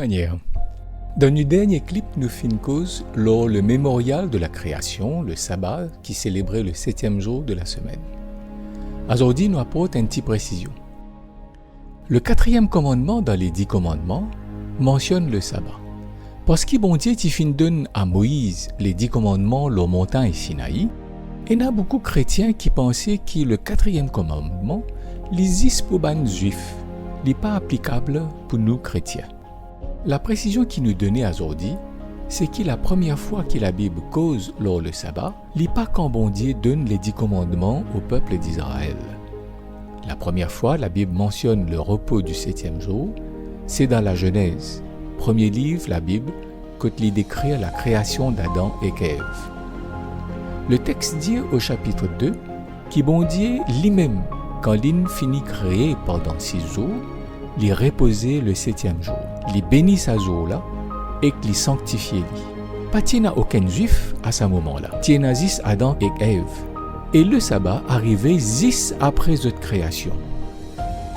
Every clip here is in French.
manière. Dans le dernier clip, nous fin cause lors le mémorial de la création, le sabbat, qui célébrait le 7e jour de la semaine. Aujourd'hui, nous apportons une petite précision. Le 4e commandement dans les 10 commandements mentionne le sabbat. Parce que bon Dieu fin donne à Moïse les 10 commandements la montagne Sinaï, et il y a beaucoup de chrétiens qui pensaient que le 4e commandement l'existe pour les juifs, n'est pas applicable pour nous chrétiens. La précision qui nous donnait aujourd'hui, c'est que la première fois que la Bible cause lors le sabbat, n'est pas quand bon Dieu donne les 10 commandements au peuple d'Israël. La première fois, la Bible mentionne le repos du 7e jour, c'est dans la Genèse, premier livre, la Bible, quand il décrit la création d'Adam et Ève. Le texte dit au chapitre 2 que bon Dieu lui-même, quand il finit créé pendant 6 jours, il reposait le 7e jour. Il bénit ce jour-là et qu'il sanctifiait lui. Pas qu'il n'y a aucun juif à ce moment-là. Il y a juste Adam et Ève. Et le sabbat arrivait juste après cette création.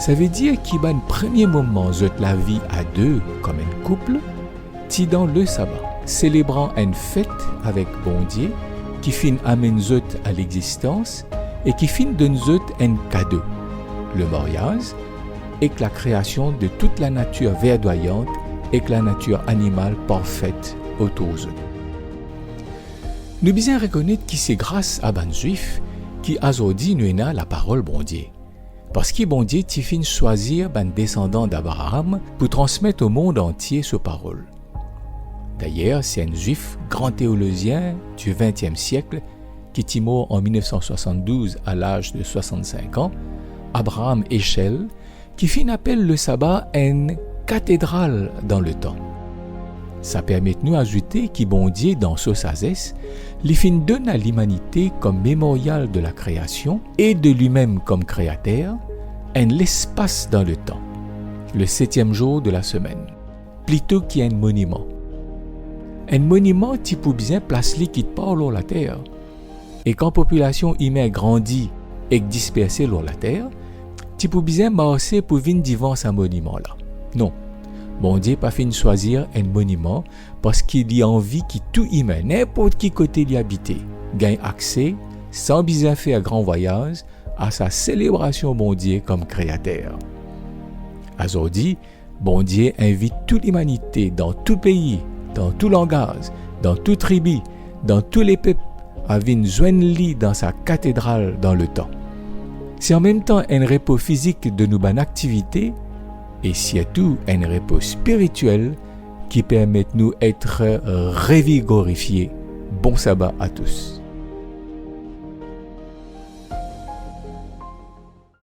Ça veut dire qu'il y a un premier moment de la vie à deux comme un couple, qui dans le sabbat, célébrant une fête avec bon Dieu, qui fin amène zot à l'existence et qui fin donne zot un cadeau, le mariage, et que la création de toute la nature verdoyante et que la nature animale parfaite autour d'eux. Nous bien reconnaître que c'est grâce à ban juif qui aujourd'hui nous a la parole bon Dieu. Parce que bon Dieu t'y fin choisir ban descendant d'Abraham pour transmettre au monde entier sa parole. D'ailleurs, c'est un juif grand théologien du XXe siècle qui est mort en 1972 à l'âge de 65 ans, Abraham Heschel, qui fin appelle le sabbat une cathédrale dans le temps. Ça permet de nous ajouter que bon Dieu, dans sa sagesse, les fin donne à l'humanité comme mémorial de la création et de lui-même comme créateur, un l'espace dans le temps, le 7e jour de la semaine, plutôt qu'un monument. Un monument qui peut bien placer qui parle sur la terre. Et quand la population humaine grandit et dispersée sur la terre, tu peux bien marcher pour venir devant ce monument-là. Non. Bon Dieu pas fin choisir un monument parce qu'il y a envie que tout humain, n'importe qui côté y habiter, gagne accès, sans besoin faire un grand voyage, à sa célébration bon Dieu comme créateur. Aujourd'hui, bon Dieu invite toute l'humanité dans tout pays, dans tout langage, dans toute tribu, dans tous les peuples, à venir joindre lui dans sa cathédrale dans le temps. C'est en même temps un repos physique de nos activités et surtout un repos spirituel qui permet de nous être revigorifiés. Bon sabbat à tous.